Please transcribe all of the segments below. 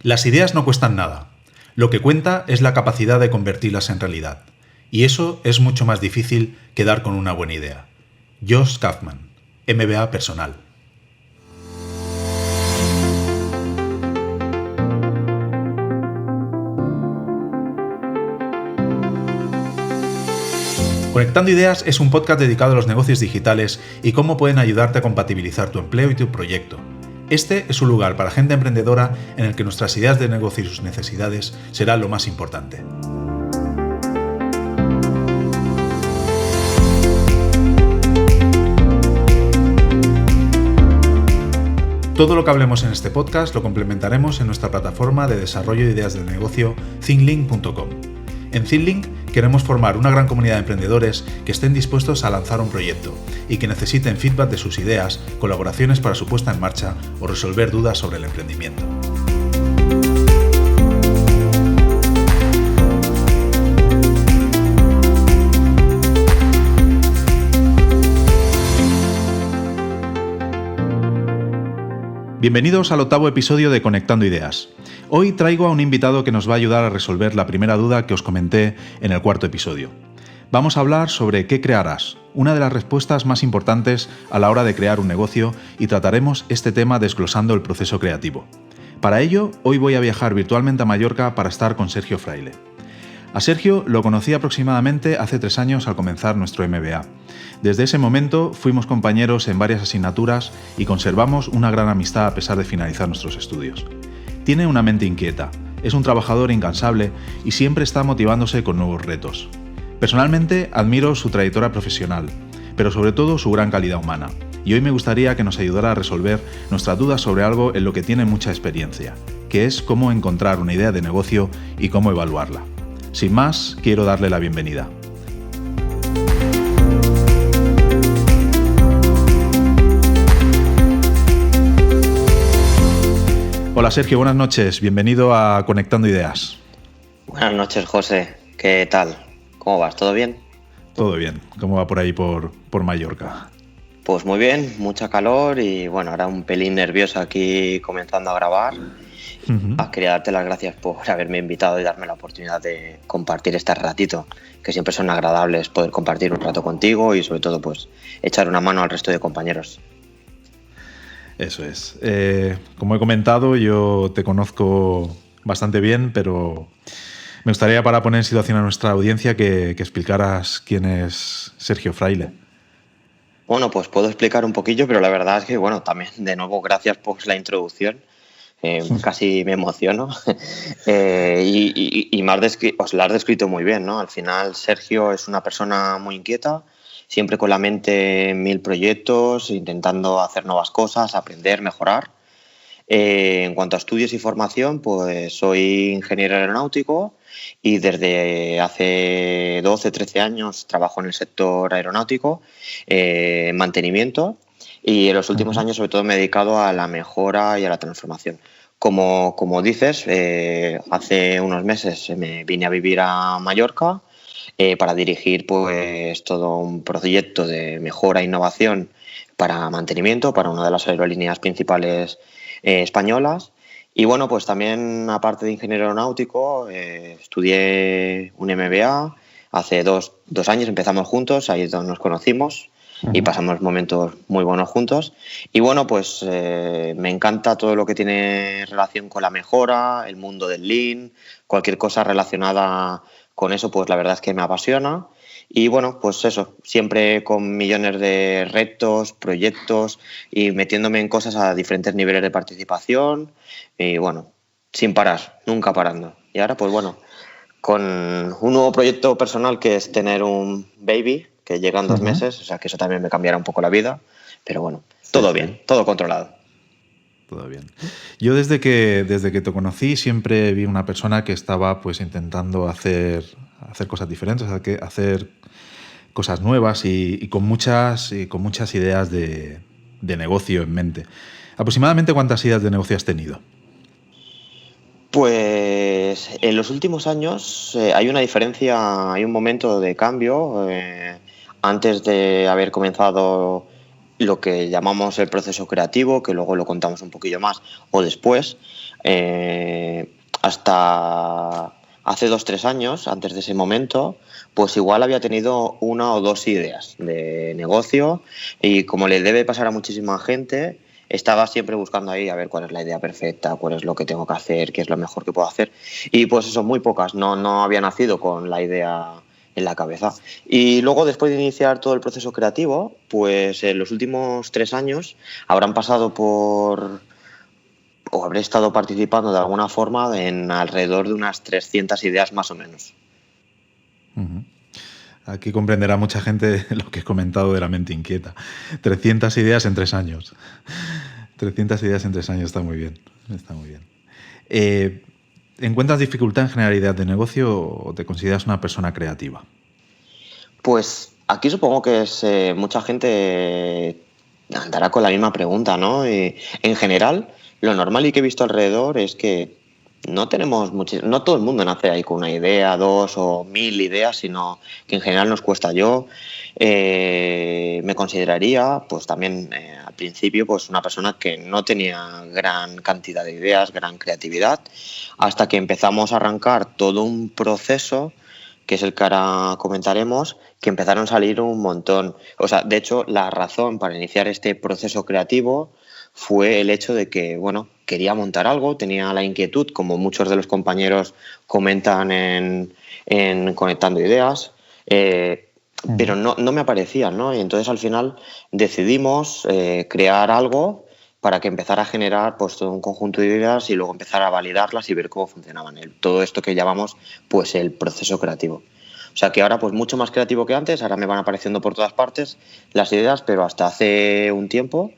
Las ideas no cuestan nada. Lo que cuenta es la capacidad de convertirlas en realidad. Y eso es mucho más difícil que dar con una buena idea. Josh Kaufman, MBA personal. Conectando Ideas es un podcast dedicado a los negocios digitales y cómo pueden ayudarte a compatibilizar tu empleo y tu proyecto. Este es un lugar para gente emprendedora en el que nuestras ideas de negocio y sus necesidades serán lo más importante. Todo lo que hablemos en este podcast lo complementaremos en nuestra plataforma de desarrollo de ideas de negocio thinklink.com. En Thinklink queremos formar una gran comunidad de emprendedores que estén dispuestos a lanzar un proyecto y que necesiten feedback de sus ideas, colaboraciones para su puesta en marcha o resolver dudas sobre el emprendimiento. Bienvenidos al 8º episodio de Conectando Ideas. Hoy traigo a un invitado que nos va a ayudar a resolver la primera duda que os comenté en el 4º episodio. Vamos a hablar sobre qué crearás, una de las respuestas más importantes a la hora de crear un negocio, y trataremos este tema desglosando el proceso creativo. Para ello, hoy voy a viajar virtualmente a Mallorca para estar con Sergio Fraile. A Sergio lo conocí aproximadamente hace 3 años al comenzar nuestro MBA. Desde ese momento fuimos compañeros en varias asignaturas y conservamos una gran amistad a pesar de finalizar nuestros estudios. Tiene una mente inquieta, es un trabajador incansable y siempre está motivándose con nuevos retos. Personalmente admiro su trayectoria profesional, pero sobre todo su gran calidad humana. Y hoy me gustaría que nos ayudara a resolver nuestras dudas sobre algo en lo que tiene mucha experiencia, que es cómo encontrar una idea de negocio y cómo evaluarla. Sin más, quiero darle la bienvenida. Hola Sergio, buenas noches. Bienvenido a Conectando Ideas. Buenas noches, José. ¿Qué tal? ¿Cómo vas? ¿Todo bien? Todo bien. ¿Cómo va por ahí por Mallorca? Pues muy bien, mucha calor y bueno, ahora un pelín nervioso aquí comenzando a grabar. Quería darte las gracias por haberme invitado y darme la oportunidad de compartir este ratito, que siempre son agradables poder compartir un rato contigo y sobre todo pues echar una mano al resto de compañeros. Eso es. Como he comentado, yo te conozco bastante bien, pero me gustaría, para poner en situación a nuestra audiencia, que explicaras quién es Sergio Fraile. Bueno, pues puedo explicar un poquillo, pero la verdad es que, bueno, también de nuevo gracias por la introducción. Casi me emociono y os la has descrito muy bien, ¿no? Al final Sergio es una persona muy inquieta, siempre con la mente en 1000 proyectos, intentando hacer nuevas cosas, aprender, mejorar. En cuanto a estudios y formación, pues soy ingeniero aeronáutico y desde hace 12-13 años trabajo en el sector aeronáutico, en mantenimiento, y en los últimos años sobre todo me he dedicado a la mejora y a la transformación. Como dices, hace unos meses me vine a vivir a Mallorca para dirigir pues todo un proyecto de mejora e innovación para mantenimiento, para una de las aerolíneas principales españolas. Y bueno, pues también, aparte de ingeniero aeronáutico, estudié un MBA. Hace dos años empezamos juntos, ahí es donde nos conocimos y pasamos momentos muy buenos juntos. Y bueno, pues me encanta todo lo que tiene relación con la mejora, el mundo del Lean, cualquier cosa relacionada con eso, pues la verdad es que me apasiona. Y bueno, pues eso, siempre con millones de retos, proyectos y metiéndome en cosas a diferentes niveles de participación y bueno, sin parar, nunca parando. Y ahora pues bueno, con un nuevo proyecto personal que es tener un baby que llega en 2 meses, o sea que eso también me cambiará un poco la vida, pero bueno, todo bien, todo controlado. Todo bien. Yo desde que te conocí siempre vi una persona que estaba pues intentando hacer cosas diferentes, hacer cosas nuevas y con muchas ideas de negocio en mente. ¿Aproximadamente cuántas ideas de negocio has tenido? Pues en los últimos años hay una diferencia, hay un momento de cambio. Antes de haber comenzado lo que llamamos el proceso creativo, que luego lo contamos un poquillo más, o después, hasta hace 2 o 3 años, antes de ese momento, pues igual había tenido una o dos ideas de negocio y como le debe pasar a muchísima gente, estaba siempre buscando ahí a ver cuál es la idea perfecta, cuál es lo que tengo que hacer, qué es lo mejor que puedo hacer. Y pues eso, muy pocas, no había nacido con la idea en la cabeza. Y luego, después de iniciar todo el proceso creativo, pues en los últimos 3 años habrán pasado por, o habré estado participando de alguna forma en alrededor de unas 300 ideas más o menos. Ujú. Aquí comprenderá mucha gente lo que he comentado de la mente inquieta. 300 ideas en 3 años. 300 ideas en 3 años, está muy bien. Está muy bien. ¿Encuentras dificultad en generar ideas de negocio o te consideras una persona creativa? Pues aquí supongo que mucha gente andará con la misma pregunta, ¿no? Y en general, lo normal y que he visto alrededor es que no todo el mundo nace ahí con una idea, dos o mil ideas, sino que en general nos cuesta. Yo me consideraría, pues también al principio, pues una persona que no tenía gran cantidad de ideas, gran creatividad, hasta que empezamos a arrancar todo un proceso que es el que ahora comentaremos, que empezaron a salir un montón. O sea, de hecho, la razón para iniciar este proceso creativo fue el hecho de que, bueno, quería montar algo, tenía la inquietud, como muchos de los compañeros comentan en Conectando Ideas, pero no me aparecían, ¿no? Y entonces al final decidimos crear algo para que empezara a generar pues todo un conjunto de ideas y luego empezar a validarlas y ver cómo funcionaban. Todo esto que llamamos pues el proceso creativo. O sea que ahora pues mucho más creativo que antes, ahora me van apareciendo por todas partes las ideas, pero hasta hace un tiempo,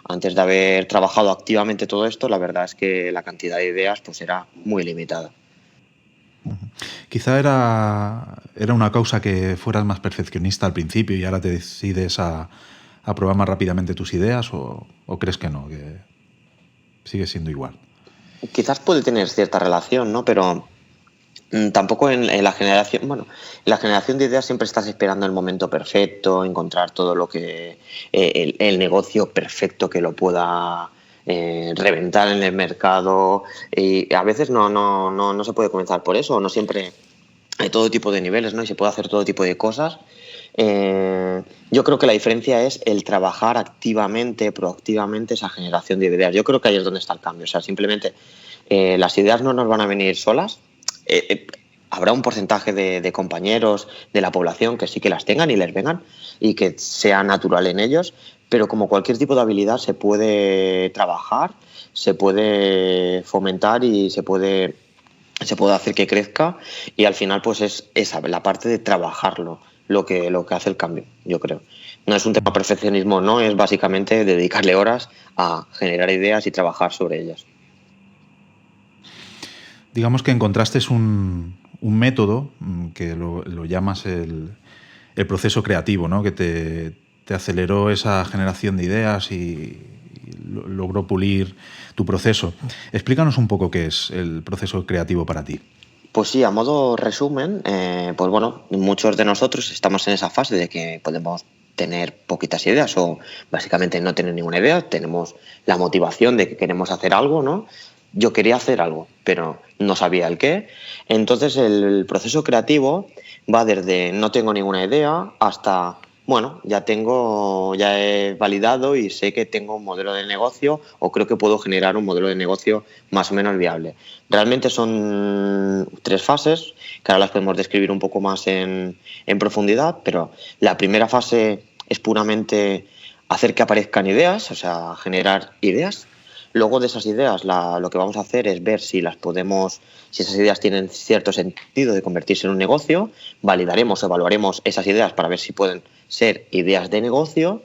antes de haber trabajado activamente todo esto, la verdad es que la cantidad de ideas pues era muy limitada. Quizá era una causa que fueras más perfeccionista al principio y ahora te decides a probar más rápidamente tus ideas o crees que no, que sigue siendo igual. Quizás puede tener cierta relación, ¿no? Pero tampoco en la generación, bueno, en la generación de ideas siempre estás esperando el momento perfecto, encontrar todo lo que, el negocio perfecto que lo pueda reventar en el mercado y a veces no se puede comenzar por eso, no siempre hay todo tipo de niveles, ¿no? Y se puede hacer todo tipo de cosas. Yo creo que la diferencia es el trabajar activamente, proactivamente esa generación de ideas. Yo creo que ahí es donde está el cambio. O sea, simplemente las ideas no nos van a venir solas. Eh, eh, Habrá un porcentaje de compañeros de la población que sí que las tengan y les vengan y que sea natural en ellos, pero como cualquier tipo de habilidad se puede trabajar, se puede fomentar y se puede hacer que crezca y al final pues es esa, la parte de trabajarlo lo que hace el cambio, yo creo. No es un tema de perfeccionismo, no, es básicamente dedicarle horas a generar ideas y trabajar sobre ellas. Digamos que encontraste un método que lo llamas el proceso creativo, ¿no? Que te aceleró esa generación de ideas y logró pulir tu proceso. Explícanos un poco qué es el proceso creativo para ti. Pues sí, a modo resumen, pues bueno, muchos de nosotros estamos en esa fase de que podemos tener poquitas ideas o básicamente no tener ninguna idea, tenemos la motivación de que queremos hacer algo, ¿no? Yo quería hacer algo, pero no sabía el qué. Entonces el proceso creativo va desde no tengo ninguna idea hasta, bueno, ya he validado y sé que tengo un modelo de negocio o creo que puedo generar un modelo de negocio más o menos viable. Realmente son 3 fases, que ahora las podemos describir un poco más en profundidad, pero la primera fase es puramente hacer que aparezcan ideas, o sea, generar ideas. Luego de esas ideas lo que vamos a hacer es ver si esas ideas tienen cierto sentido de convertirse en un negocio, validaremos o evaluaremos esas ideas para ver si pueden ser ideas de negocio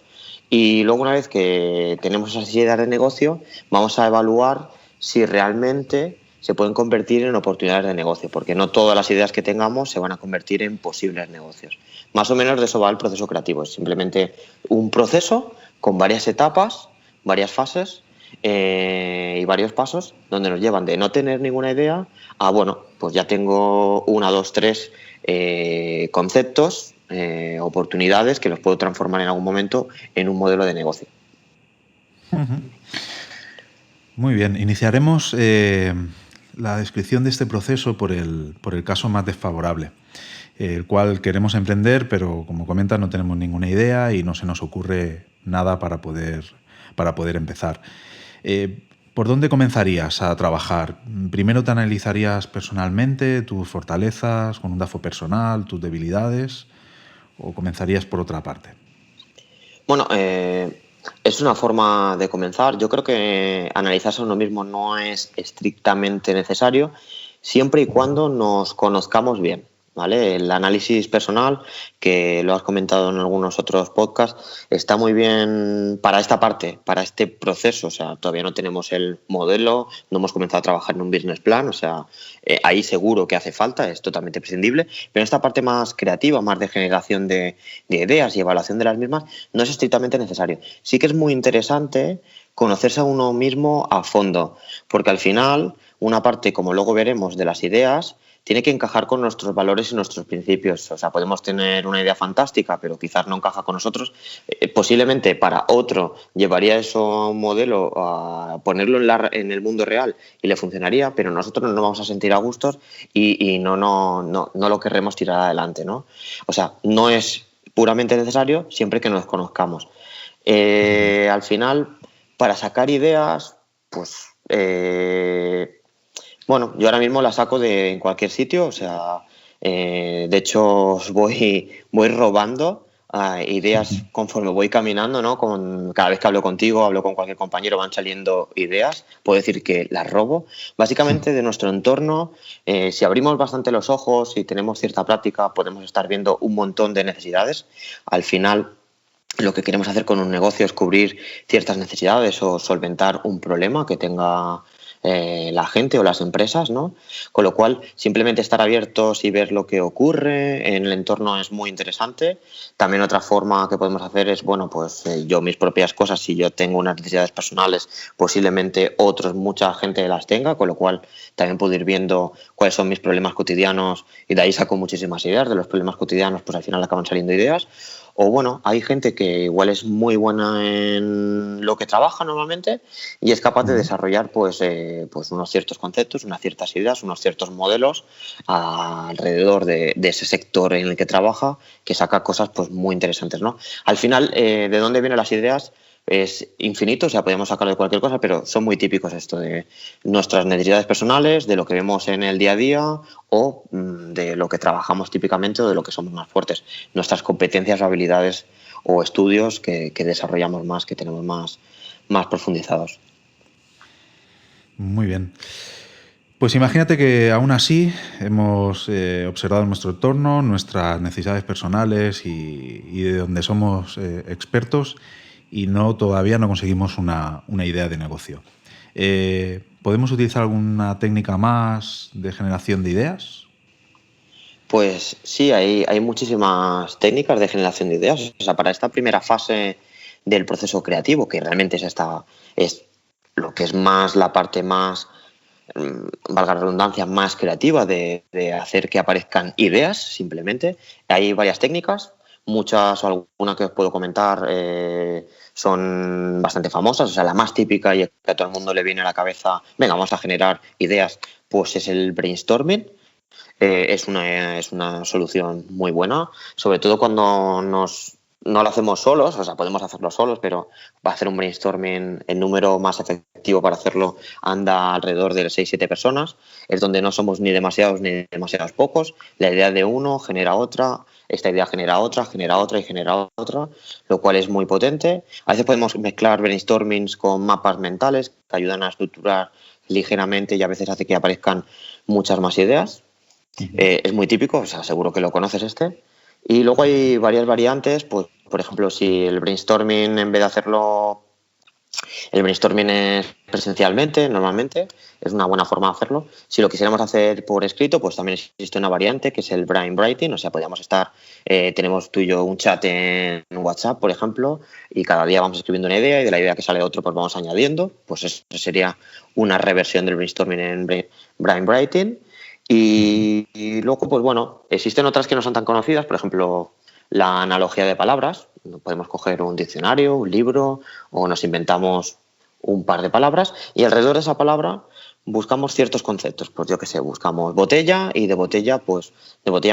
y luego una vez que tenemos esas ideas de negocio vamos a evaluar si realmente se pueden convertir en oportunidades de negocio, porque no todas las ideas que tengamos se van a convertir en posibles negocios. Más o menos de eso va el proceso creativo, es simplemente un proceso con varias etapas, varias fases y varios pasos donde nos llevan de no tener ninguna idea a, bueno, pues ya tengo una, dos, tres conceptos, oportunidades que los puedo transformar en algún momento en un modelo de negocio. Muy bien, iniciaremos la descripción de este proceso por el caso más desfavorable, el cual queremos emprender, pero como comentas no tenemos ninguna idea y no se nos ocurre nada para poder empezar. ¿Por dónde comenzarías a trabajar? ¿Primero te analizarías personalmente tus fortalezas con un DAFO personal, tus debilidades, o comenzarías por otra parte? Bueno, es una forma de comenzar. Yo creo que analizarse a uno mismo no es estrictamente necesario, siempre y cuando nos conozcamos bien, ¿vale? El análisis personal, que lo has comentado en algunos otros podcasts, está muy bien para esta parte, para este proceso. O sea, todavía no tenemos el modelo, no hemos comenzado a trabajar en un business plan, o sea, ahí seguro que hace falta, es totalmente prescindible, pero esta parte más creativa, más de generación de ideas y evaluación de las mismas, no es estrictamente necesario. Sí que es muy interesante conocerse a uno mismo a fondo, porque al final una parte, como luego veremos, de las ideas tiene que encajar con nuestros valores y nuestros principios. O sea, podemos tener una idea fantástica, pero quizás no encaja con nosotros. Posiblemente para otro llevaría eso a un modelo, a ponerlo en el mundo real y le funcionaría, pero nosotros no nos vamos a sentir a gustos y no lo querremos tirar adelante, ¿no? O sea, no es puramente necesario siempre que nos conozcamos. Al final, para sacar ideas, pues bueno, yo ahora mismo la saco en cualquier sitio, o sea, de hecho os voy robando ideas conforme voy caminando, ¿no? Cada vez que hablo contigo, hablo con cualquier compañero, van saliendo ideas, puedo decir que las robo. Básicamente de nuestro entorno, si abrimos bastante los ojos y tenemos cierta práctica, podemos estar viendo un montón de necesidades. Al final, lo que queremos hacer con un negocio es cubrir ciertas necesidades o solventar un problema que tenga la gente o las empresas, ¿no? Con lo cual, simplemente estar abiertos y ver lo que ocurre en el entorno es muy interesante. También otra forma que podemos hacer es, bueno, pues yo mis propias cosas, si yo tengo unas necesidades personales, posiblemente mucha gente las tenga, con lo cual también puedo ir viendo cuáles son mis problemas cotidianos y de ahí saco muchísimas ideas. De los problemas cotidianos, pues al final acaban saliendo ideas. O bueno, hay gente que igual es muy buena en lo que trabaja normalmente y es capaz de desarrollar pues unos ciertos conceptos, unas ciertas ideas, unos ciertos modelos alrededor de ese sector en el que trabaja, que saca cosas pues muy interesantes, ¿no? Al final, ¿de dónde vienen las ideas? Es infinito, o sea, podemos sacarlo de cualquier cosa, pero son muy típicos esto de nuestras necesidades personales, de lo que vemos en el día a día o de lo que trabajamos típicamente o de lo que somos más fuertes, nuestras competencias o habilidades o estudios que desarrollamos más, que tenemos más profundizados. Muy bien. Pues imagínate que aún así hemos observado nuestro entorno, nuestras necesidades personales y de donde somos expertos y todavía no conseguimos una idea de negocio. ¿Podemos utilizar alguna técnica más de generación de ideas? Pues sí, hay muchísimas técnicas de generación de ideas. O sea, para esta primera fase del proceso creativo, que realmente es lo que es más la parte más, valga la redundancia, más creativa de hacer que aparezcan ideas, simplemente. Hay varias técnicas, muchas o alguna que os puedo comentar son bastante famosas. O sea, la más típica y que a todo el mundo le viene a la cabeza, venga, vamos a generar ideas, pues es el brainstorming. Es una solución muy buena, sobre todo cuando no lo hacemos solos, o sea, podemos hacerlo solos, pero va a hacer un brainstorming, el número más efectivo para hacerlo anda alrededor de 6-7 personas, es donde no somos ni demasiados ni demasiados pocos, la idea de uno genera otra, esta idea genera otra y genera otra, lo cual es muy potente. A veces podemos mezclar brainstormings con mapas mentales que ayudan a estructurar ligeramente y a veces hace que aparezcan muchas más ideas. Es muy típico, o sea, seguro que lo conoces este. Y luego hay varias variantes, pues, por ejemplo, si el brainstorming, en vez de hacerlo, el brainstorming es presencialmente, normalmente, es una buena forma de hacerlo. Si lo quisiéramos hacer por escrito, pues también existe una variante que es el brainwriting, o sea, podríamos tenemos tú y yo un chat en WhatsApp, por ejemplo, y cada día vamos escribiendo una idea y de la idea que sale otro, pues vamos añadiendo, pues eso sería una reversión del brainstorming en brainwriting. Y luego, pues bueno, existen otras que no son tan conocidas, por ejemplo, la analogía de palabras. Podemos coger un diccionario, un libro, o nos inventamos un par de palabras y alrededor de esa palabra buscamos ciertos conceptos. Pues yo qué sé, buscamos botella y de botella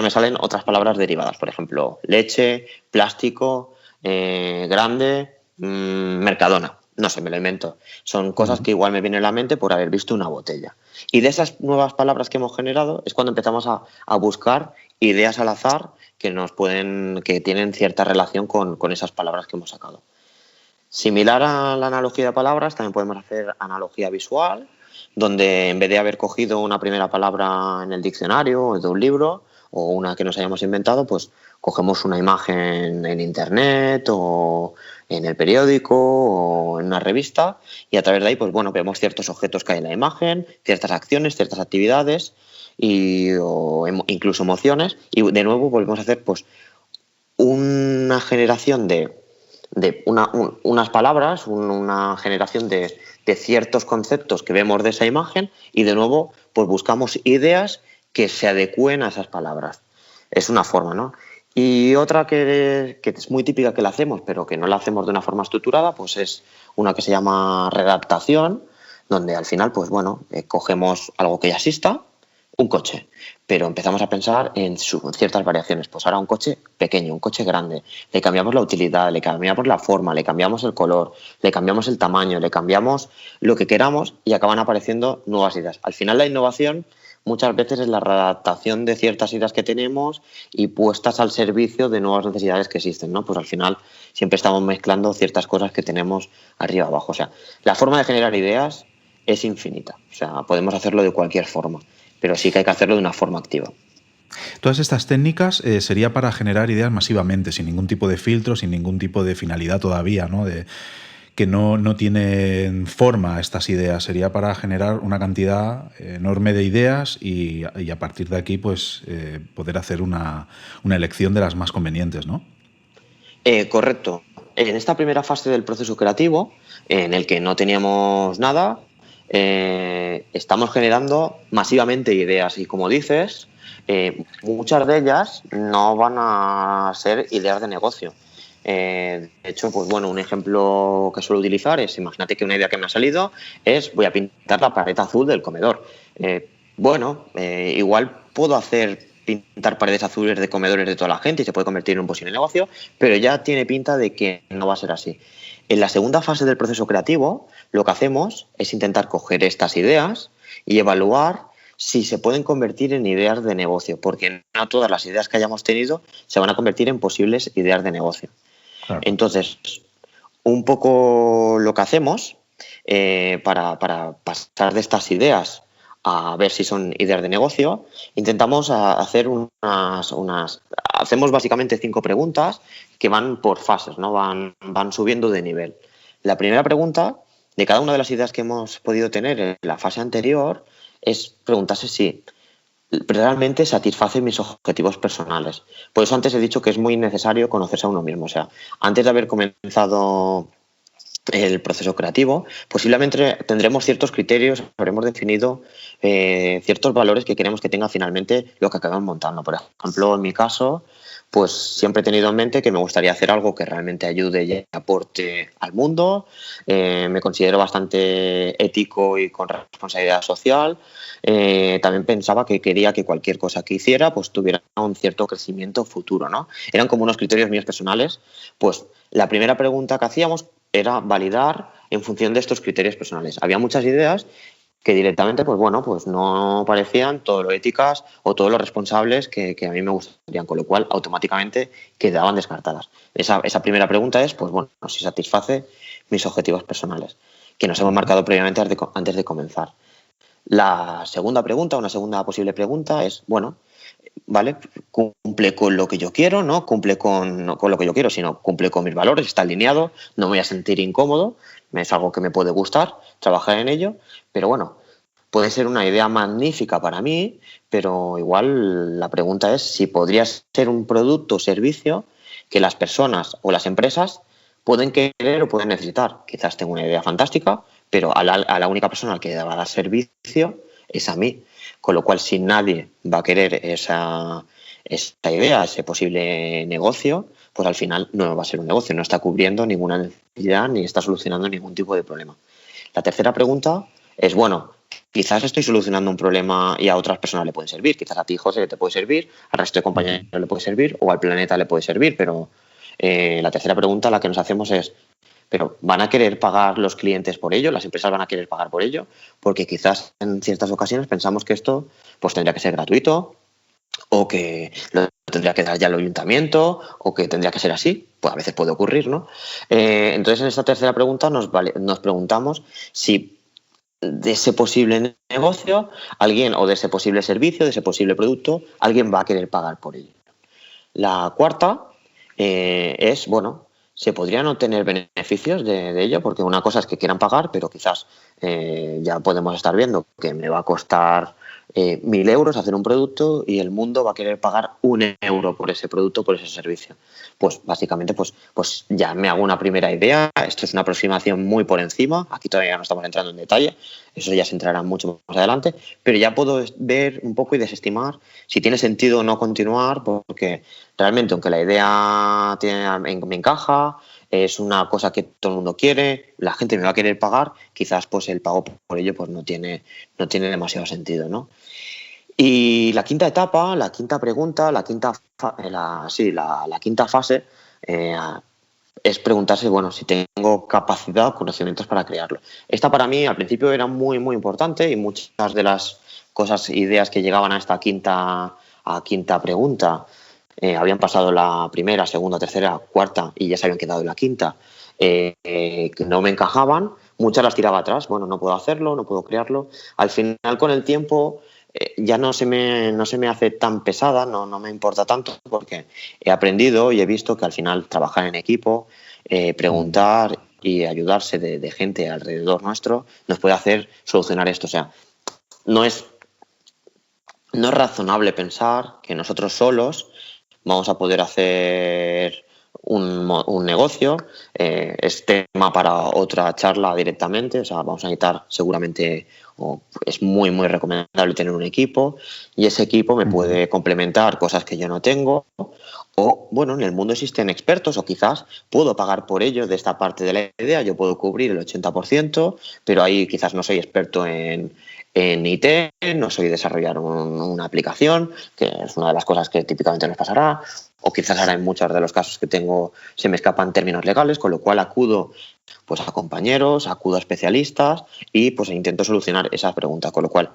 me salen otras palabras derivadas. Por ejemplo, leche, plástico, grande, Mercadona. No sé, me lo invento. Son cosas Ujú. que igual me vienen a la mente por haber visto una botella. Y de esas nuevas palabras que hemos generado es cuando empezamos a buscar ideas al azar que tienen cierta relación con esas palabras que hemos sacado. Similar a la analogía de palabras, también podemos hacer analogía visual, donde en vez de haber cogido una primera palabra en el diccionario o de un libro o una que nos hayamos inventado, pues cogemos una imagen en internet o en el periódico o en una revista y a través de ahí, pues bueno, vemos ciertos objetos que hay en la imagen, ciertas acciones, ciertas actividades o incluso emociones y de nuevo volvemos a hacer pues una generación de unas palabras, una generación de ciertos conceptos que vemos de esa imagen y de nuevo pues buscamos ideas que se adecúen a esas palabras. Es una forma, ¿no? Y otra que es muy típica que la hacemos, pero que no la hacemos de una forma estructurada, pues es una que se llama redactación, donde al final, pues bueno, cogemos algo que ya exista, un coche, pero empezamos a pensar en ciertas variaciones. Pues ahora un coche pequeño, un coche grande, le cambiamos la utilidad, le cambiamos la forma, le cambiamos el color, le cambiamos el tamaño, le cambiamos lo que queramos y acaban apareciendo nuevas ideas. Al final la innovación muchas veces es la readaptación de ciertas ideas que tenemos y puestas al servicio de nuevas necesidades que existen, ¿no? Pues al final siempre estamos mezclando ciertas cosas que tenemos arriba abajo. O sea, la forma de generar ideas es infinita. O sea, podemos hacerlo de cualquier forma, pero sí que hay que hacerlo de una forma activa. Todas estas técnicas sería para generar ideas masivamente, sin ningún tipo de filtro, sin ningún tipo de finalidad todavía, ¿no? Que no tienen forma estas ideas, sería para generar una cantidad enorme de ideas y a partir de aquí pues poder hacer una elección de las más convenientes, ¿no? Correcto. En esta primera fase del proceso creativo, en el que no teníamos nada, estamos generando masivamente ideas y como dices, muchas de ellas no van a ser ideas de negocio. De hecho, pues bueno, un ejemplo que suelo utilizar es, imagínate que una idea que me ha salido es voy a pintar la pared azul del comedor. Igual puedo hacer pintar paredes azules de comedores de toda la gente y se puede convertir en un posible negocio, pero ya tiene pinta de que no va a ser así. En la segunda fase del proceso creativo, lo que hacemos es intentar coger estas ideas y evaluar si se pueden convertir en ideas de negocio, porque no todas las ideas que hayamos tenido se van a convertir en posibles ideas de negocio. Claro. Entonces, un poco lo que hacemos para pasar de estas ideas a ver si son ideas de negocio, intentamos hacer hacemos básicamente 5 preguntas que van por fases, ¿no? Van subiendo de nivel. La primera pregunta de cada una de las ideas que hemos podido tener en la fase anterior es preguntarse si realmente satisface mis objetivos personales. Por eso antes he dicho que es muy necesario conocerse a uno mismo. O sea, antes de haber comenzado el proceso creativo, posiblemente tendremos ciertos criterios, habremos definido ciertos valores que queremos que tenga finalmente lo que acabamos montando. Por ejemplo, en mi caso, pues siempre he tenido en mente que me gustaría hacer algo que realmente ayude y aporte al mundo. Me considero bastante ético y con responsabilidad social. También pensaba que quería que cualquier cosa que hiciera pues tuviera un cierto crecimiento futuro, ¿no? Eran como unos criterios míos personales. Pues la primera pregunta que hacíamos era validar en función de estos criterios personales. Había muchas ideas que directamente, pues bueno, pues no parecían todo lo éticas o todo lo responsables que a mí me gustarían, con lo cual automáticamente quedaban descartadas. Esa primera pregunta es, pues bueno, si satisface mis objetivos personales, que nos hemos marcado previamente antes de comenzar. La segunda pregunta, una segunda posible pregunta es, bueno, ¿vale? Cumple con lo que yo quiero, no cumple no con lo que yo quiero, sino cumple con mis valores, está alineado, no me voy a sentir incómodo, es algo que me puede gustar, trabajar en ello, pero bueno, puede ser una idea magnífica para mí, pero igual la pregunta es si podría ser un producto o servicio que las personas o las empresas pueden querer o pueden necesitar. Quizás tengo una idea fantástica, pero a la única persona al que va a dar servicio es a mí. Con lo cual, si nadie va a querer esa idea, ese posible negocio, pues al final no va a ser un negocio, no está cubriendo ninguna necesidad ni está solucionando ningún tipo de problema. La tercera pregunta es, bueno, quizás estoy solucionando un problema y a otras personas le pueden servir. Quizás a ti, José, te puede servir, al resto de compañeros le puede servir o al planeta le puede servir, pero la tercera pregunta la que nos hacemos es, ¿pero van a querer pagar los clientes por ello? ¿Las empresas van a querer pagar por ello? Porque quizás en ciertas ocasiones pensamos que esto pues tendría que ser gratuito o que lo tendría que dar ya el ayuntamiento o que tendría que ser así. Pues a veces puede ocurrir, ¿no? Entonces en esta tercera pregunta nos preguntamos si de ese posible negocio alguien o de ese posible servicio, de ese posible producto, alguien va a querer pagar por ello. La cuarta es, bueno, se podrían obtener beneficios de ello, porque una cosa es que quieran pagar, pero quizás ya podemos estar viendo que me va a costar 1.000 euros hacer un producto y el mundo va a querer pagar 1 euro por ese producto, por ese servicio. Pues básicamente pues ya me hago una primera idea. Esto es una aproximación muy por encima. Aquí todavía no estamos entrando en detalle. Eso ya se entrará mucho más adelante. Pero ya puedo ver un poco y desestimar si tiene sentido o no continuar, porque realmente, aunque la idea me encaja, es una cosa que todo el mundo quiere, la gente me va a querer pagar, quizás pues el pago por ello pues no tiene demasiado sentido, ¿no? Y la quinta etapa, la quinta pregunta, la quinta fase es preguntarse, bueno, si tengo capacidad o conocimientos para crearlo. Esta para mí al principio era muy, muy importante y muchas de las cosas, ideas que llegaban a esta quinta pregunta habían pasado la primera, segunda, tercera, cuarta y ya se habían quedado en la quinta, que no me encajaban, muchas las tiraba atrás, bueno, no puedo hacerlo, no puedo crearlo. Al final, con el tiempo, ya no se me hace tan pesada, no me importa tanto, porque he aprendido y he visto que al final trabajar en equipo, preguntar y ayudarse de gente alrededor nuestro nos puede hacer solucionar esto. O sea, no es razonable pensar que nosotros solos vamos a poder hacer un negocio. Es tema para otra charla directamente. O sea, vamos a necesitar seguramente, es muy, muy recomendable tener un equipo y ese equipo me puede complementar cosas que yo no tengo. O, bueno, en el mundo existen expertos o quizás puedo pagar por ello de esta parte de la idea. Yo puedo cubrir el 80%, pero ahí quizás no soy experto en IT, no soy desarrollar una aplicación, que es una de las cosas que típicamente nos pasará, o quizás ahora en muchos de los casos que tengo se me escapan términos legales, con lo cual acudo pues a compañeros, acudo a especialistas y pues intento solucionar esas preguntas, con lo cual,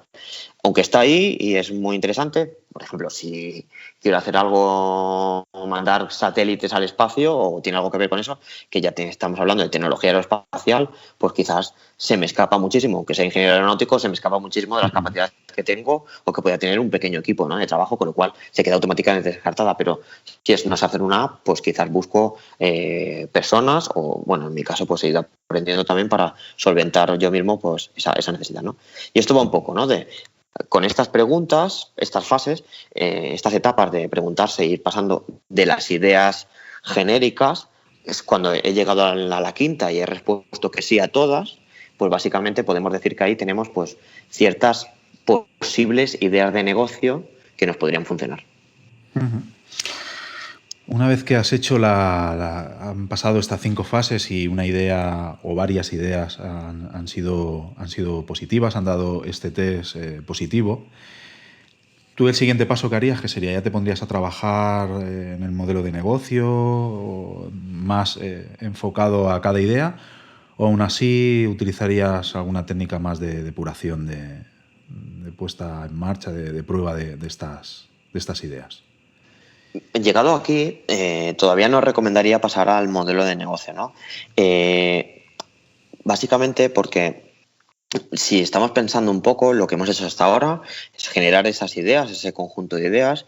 aunque está ahí y es muy interesante, por ejemplo, si quiero hacer algo, mandar satélites al espacio o tiene algo que ver con eso, que ya estamos hablando de tecnología aeroespacial, pues quizás se me escapa muchísimo, aunque sea ingeniero aeronáutico, se me escapa muchísimo de las capacidades que tengo o que pueda tener un pequeño equipo, ¿no?, de trabajo, con lo cual se queda automáticamente descartada. Pero si no es hacer una app, pues quizás busco personas o, bueno, en mi caso, pues he ido aprendiendo también para solventar yo mismo pues esa necesidad, ¿no? Y esto va un poco, ¿no?, con estas preguntas, estas fases, estas etapas de preguntarse e ir pasando de las ideas genéricas, es cuando he llegado a la quinta y he respuesto que sí a todas, pues básicamente podemos decir que ahí tenemos pues ciertas posibles ideas de negocio que nos podrían funcionar. Una vez que has hecho han pasado estas 5 fases y una idea o varias ideas han sido positivas, han dado este test positivo, tú el siguiente paso que harías, que sería, ya te pondrías a trabajar en el modelo de negocio, más enfocado a cada idea, o aún así utilizarías alguna técnica más de depuración, de puesta en marcha, de prueba de estas ideas. Llegado aquí, todavía no recomendaría pasar al modelo de negocio, ¿no? Básicamente porque si estamos pensando un poco, lo que hemos hecho hasta ahora es generar esas ideas, ese conjunto de ideas.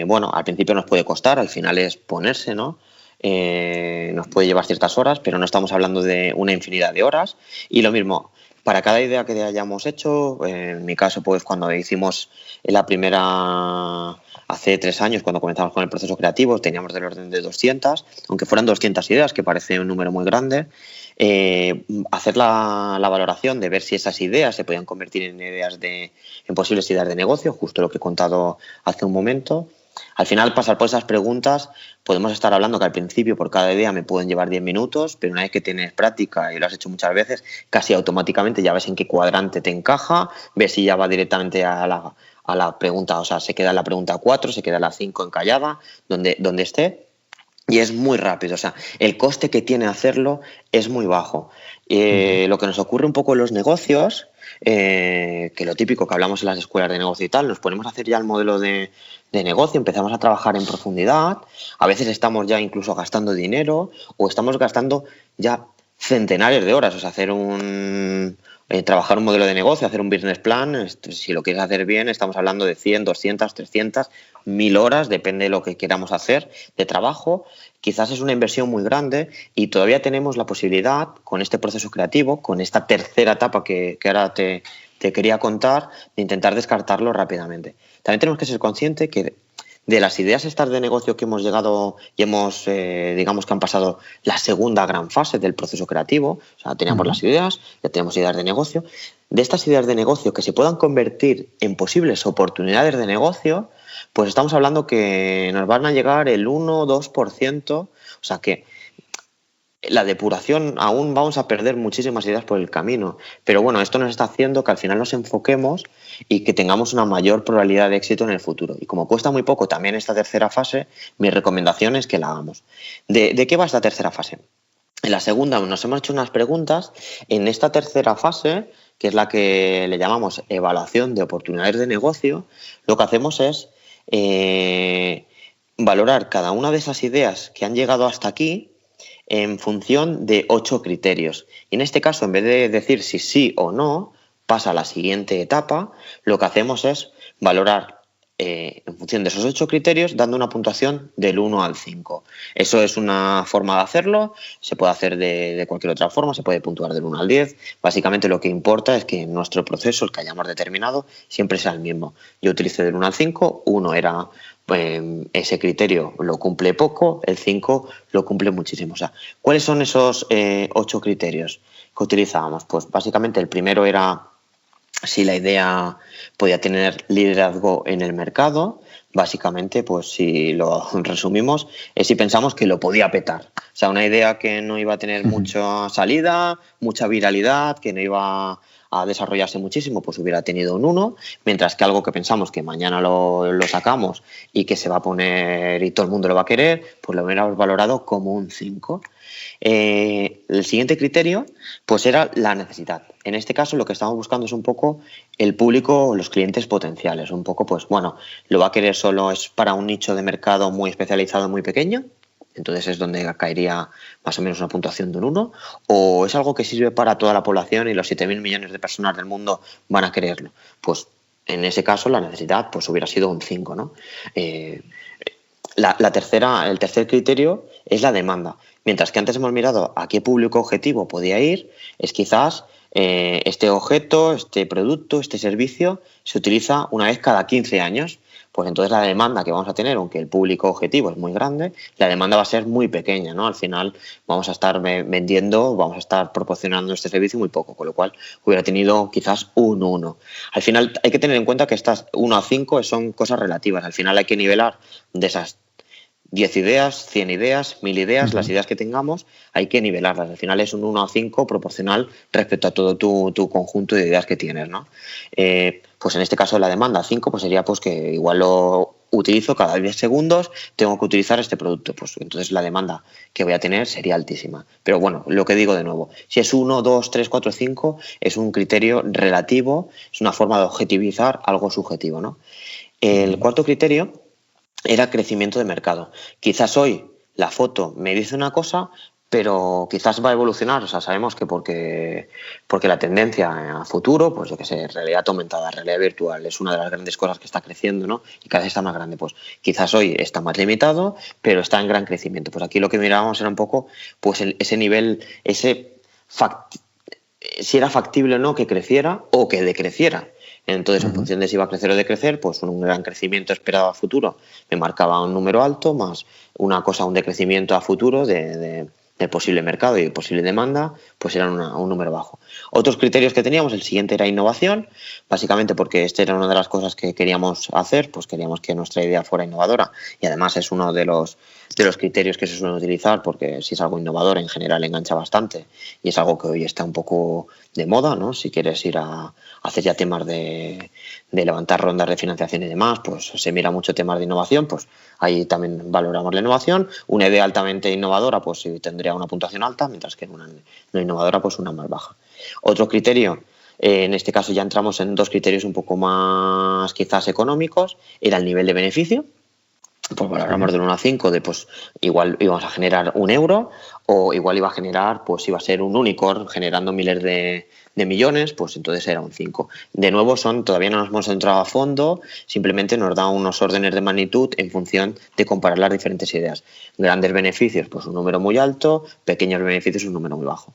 Bueno, al principio nos puede costar, al final es ponerse, ¿no? Nos puede llevar ciertas horas, pero no estamos hablando de una infinidad de horas. Y lo mismo, para cada idea que hayamos hecho, en mi caso, pues cuando hicimos la primera, hace 3 años, cuando comenzamos con el proceso creativo, teníamos del orden de 200, aunque fueran 200 ideas, que parece un número muy grande. Hacer la valoración de ver si esas ideas se podían convertir en posibles ideas de negocio, justo lo que he contado hace un momento. Al final, pasar por esas preguntas, podemos estar hablando que al principio por cada idea me pueden llevar 10 minutos, pero una vez que tienes práctica y lo has hecho muchas veces, casi automáticamente ya ves en qué cuadrante te encaja, ves si ya va directamente a la pregunta, o sea, se queda en la pregunta 4, se queda en la 5 encallada, donde esté. Y es muy rápido, o sea, el coste que tiene hacerlo es muy bajo. Lo que nos ocurre un poco en los negocios, que lo típico que hablamos en las escuelas de negocio y tal, nos ponemos a hacer ya el modelo de negocio, empezamos a trabajar en profundidad, a veces estamos ya incluso gastando dinero o estamos gastando ya centenares de horas, o sea, trabajar un modelo de negocio, hacer un business plan, si lo quieres hacer bien, estamos hablando de 100, 200, 300, 1000 horas, depende de lo que queramos hacer de trabajo. Quizás es una inversión muy grande y todavía tenemos la posibilidad, con este proceso creativo, con esta tercera etapa que ahora te quería contar, de intentar descartarlo rápidamente. También tenemos que ser conscientes que de las ideas estas de negocio que hemos llegado y hemos, digamos que han pasado la segunda gran fase del proceso creativo, o sea, teníamos las ideas, ya tenemos ideas de negocio, de estas ideas de negocio que se puedan convertir en posibles oportunidades de negocio, pues estamos hablando que nos van a llegar el 1 o 2%, o sea que la depuración aún vamos a perder muchísimas ideas por el camino, pero bueno, esto nos está haciendo que al final nos enfoquemos y que tengamos una mayor probabilidad de éxito en el futuro. Y como cuesta muy poco también esta tercera fase, mi recomendación es que la hagamos. ¿De qué va esta tercera fase? En la segunda nos hemos hecho unas preguntas. En esta tercera fase, que es la que le llamamos evaluación de oportunidades de negocio, lo que hacemos es valorar cada una de esas ideas que han llegado hasta aquí en función de 8 criterios. Y en este caso, en vez de decir si sí o no, pasa a la siguiente etapa, lo que hacemos es valorar en función de esos 8 criterios, dando una puntuación del 1 al 5. Eso es una forma de hacerlo, se puede hacer de cualquier otra forma, se puede puntuar del 1 al 10. Básicamente lo que importa es que nuestro proceso, el que hayamos determinado, siempre sea el mismo. Yo utilicé del 1 al 5, 1 era ese criterio lo cumple poco, el 5 lo cumple muchísimo. O sea, ¿cuáles son esos 8 criterios que utilizábamos? Pues básicamente el primero era si la idea podía tener liderazgo en el mercado. Básicamente, pues si lo resumimos, es si pensamos que lo podía petar. O sea, una idea que no iba a tener mucha salida, mucha viralidad, que no iba a desarrollarse muchísimo, pues hubiera tenido un 1, mientras que algo que pensamos que mañana lo sacamos y que se va a poner y todo el mundo lo va a querer, pues lo hubiéramos valorado como un 5. El siguiente criterio pues era la necesidad. En este caso lo que estamos buscando es un poco el público, los clientes potenciales. Un poco, pues bueno, lo va a querer solo es para un nicho de mercado muy especializado, muy pequeño. Entonces es donde caería más o menos una puntuación de un 1. O es algo que sirve para toda la población y los 7.000 millones de personas del mundo van a quererlo. Pues en ese caso la necesidad pues hubiera sido un 5, ¿no? El tercer criterio es la demanda. Mientras que antes hemos mirado a qué público objetivo podía ir, es quizás este objeto, este producto, este servicio se utiliza una vez cada 15 años. Pues entonces la demanda que vamos a tener, aunque el público objetivo es muy grande, la demanda va a ser muy pequeña, ¿no? Al final vamos a estar vendiendo, vamos a estar proporcionando este servicio muy poco, con lo cual hubiera tenido quizás un 1. Al final hay que tener en cuenta que estas 1 a 5 son cosas relativas. Al final hay que nivelar de esas 10 ideas, 100 ideas, 1000 ideas, las ideas que tengamos, hay que nivelarlas. Al final es un 1 a 5 proporcional respecto a todo tu conjunto de ideas que tienes, ¿no? Pues en este caso la demanda 5 pues sería pues que igual lo utilizo cada 10 segundos, tengo que utilizar este producto. Pues entonces la demanda que voy a tener sería altísima. Pero bueno, lo que digo de nuevo, si es 1, 2, 3, 4, 5, es un criterio relativo, es una forma de objetivizar algo subjetivo, ¿no? El cuarto criterio era crecimiento de mercado. Quizás hoy la foto me dice una cosa, pero quizás va a evolucionar. O sea, sabemos que porque la tendencia a futuro, pues yo qué sé, realidad aumentada, realidad virtual, es una de las grandes cosas que está creciendo, ¿no? Y cada vez está más grande. Pues quizás hoy está más limitado, pero está en gran crecimiento. Pues aquí lo que mirábamos era un poco, pues ese nivel, si era factible o no que creciera o que decreciera. Entonces, en función de si iba a crecer o decrecer, pues un gran crecimiento esperado a futuro me marcaba un número alto, más una cosa, un decrecimiento a futuro de del posible mercado y posible demanda, pues eran un número bajo. Otros criterios que teníamos, el siguiente era innovación, básicamente porque esta era una de las cosas que queríamos hacer, pues queríamos que nuestra idea fuera innovadora y además es uno de los criterios que se suelen utilizar porque si es algo innovador en general engancha bastante y es algo que hoy está un poco de moda, ¿no? Si quieres ir a hacer ya temas de levantar rondas de financiación y demás, pues se mira mucho temas de innovación, pues ahí también valoramos la innovación. Una idea altamente innovadora pues sí tendría una puntuación alta, mientras que una no innovadora pues una más baja. Otro criterio, en este caso ya entramos en dos criterios un poco más quizás económicos, era el nivel de beneficio. Pues valoramos del 1 a 5 de pues igual íbamos a generar 1 euro o igual iba a generar, pues iba a ser un unicorn generando miles de millones, pues entonces era un 5. De nuevo todavía no nos hemos entrado a fondo, simplemente nos da unos órdenes de magnitud en función de comparar las diferentes ideas. Grandes beneficios, pues un número muy alto, pequeños beneficios, un número muy bajo.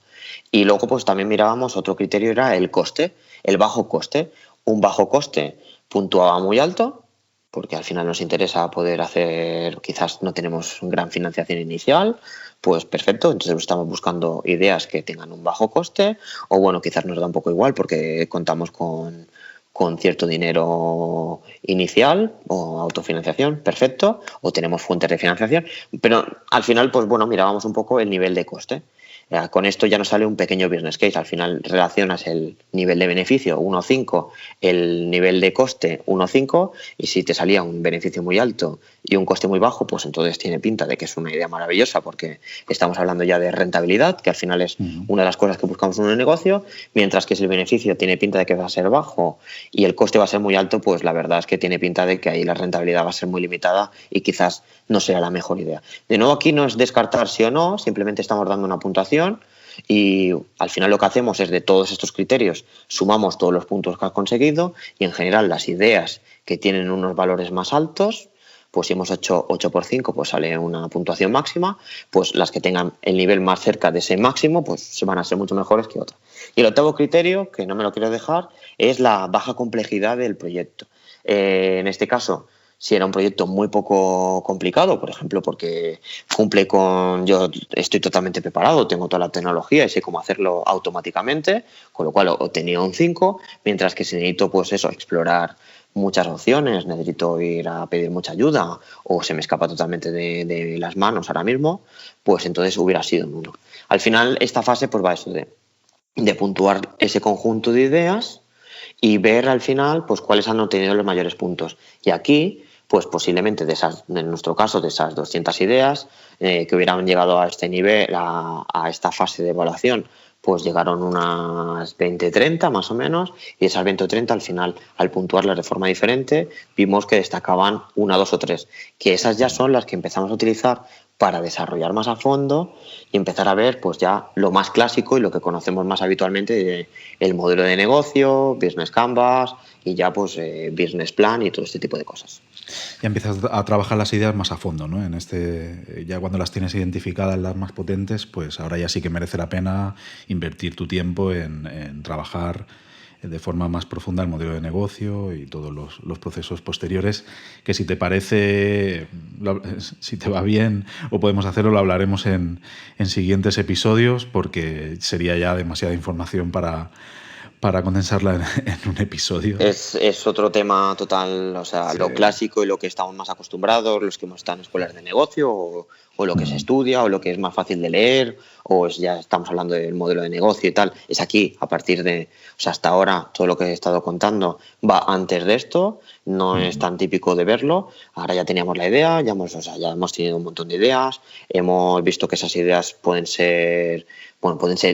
Y luego pues también mirábamos, otro criterio era el coste, el bajo coste. Un bajo coste puntuaba muy alto, porque al final nos interesa poder hacer, quizás no tenemos gran financiación inicial, pues perfecto, entonces estamos buscando ideas que tengan un bajo coste o bueno, quizás nos da un poco igual porque contamos con cierto dinero inicial o autofinanciación, perfecto, o tenemos fuentes de financiación, pero al final, pues bueno, mirábamos un poco el nivel de coste. Con esto ya nos sale un pequeño business case. Al final relacionas el nivel de beneficio 1,5, el nivel de coste 1,5 y si te salía un beneficio muy alto y un coste muy bajo, pues entonces tiene pinta de que es una idea maravillosa porque estamos hablando ya de rentabilidad, que al final es una de las cosas que buscamos en un negocio, mientras que si el beneficio tiene pinta de que va a ser bajo y el coste va a ser muy alto, pues la verdad es que tiene pinta de que ahí la rentabilidad va a ser muy limitada y quizás no sea la mejor idea. De nuevo, aquí no es descartar sí o no, simplemente estamos dando una puntuación y al final lo que hacemos es de todos estos criterios sumamos todos los puntos que has conseguido y en general las ideas que tienen unos valores más altos, pues si hemos hecho 8 por 5 pues sale una puntuación máxima, pues las que tengan el nivel más cerca de ese máximo pues se van a ser mucho mejores que otras. Y el octavo criterio, que no me lo quiero dejar, es la baja complejidad del proyecto. En este caso, si era un proyecto muy poco complicado, por ejemplo, porque yo estoy totalmente preparado, tengo toda la tecnología y sé cómo hacerlo automáticamente, con lo cual obtenía un 5, mientras que si necesito, pues eso, explorar muchas opciones, necesito ir a pedir mucha ayuda o se me escapa totalmente de las manos ahora mismo, pues entonces hubiera sido un 1. Al final, esta fase pues va a eso de puntuar ese conjunto de ideas y ver al final pues cuáles han obtenido los mayores puntos. Y aquí, pues posiblemente en nuestro caso, de esas 200 ideas que hubieran llegado a este nivel, a esta fase de evaluación, pues llegaron unas 20-30 más o menos, y esas 20 o 30 al final, al puntuarlas de forma diferente, vimos que destacaban 1, 2 o 3, que esas ya son las que empezamos a utilizar para desarrollar más a fondo y empezar a ver pues ya lo más clásico y lo que conocemos más habitualmente, el modelo de negocio, business canvas y ya pues business plan y todo este tipo de cosas. Ya empiezas a trabajar las ideas más a fondo, ¿no? Ya cuando las tienes identificadas, las más potentes, pues ahora ya sí que merece la pena invertir tu tiempo en trabajar de forma más profunda el modelo de negocio y todos los procesos posteriores, que si te parece, si te va bien o podemos hacerlo, lo hablaremos en siguientes episodios, porque sería ya demasiada información para condensarla en un episodio. Es otro tema total, o sea, sí. Lo clásico y lo que estamos más acostumbrados, los que hemos estado en escuelas de negocio o lo que se estudia o lo que es más fácil de leer o ya estamos hablando del modelo de negocio y tal, es aquí, a partir de, o sea, hasta ahora todo lo que he estado contando va antes de esto, no es tan típico de verlo, ahora ya teníamos la idea, ya hemos tenido un montón de ideas, hemos visto que esas ideas pueden ser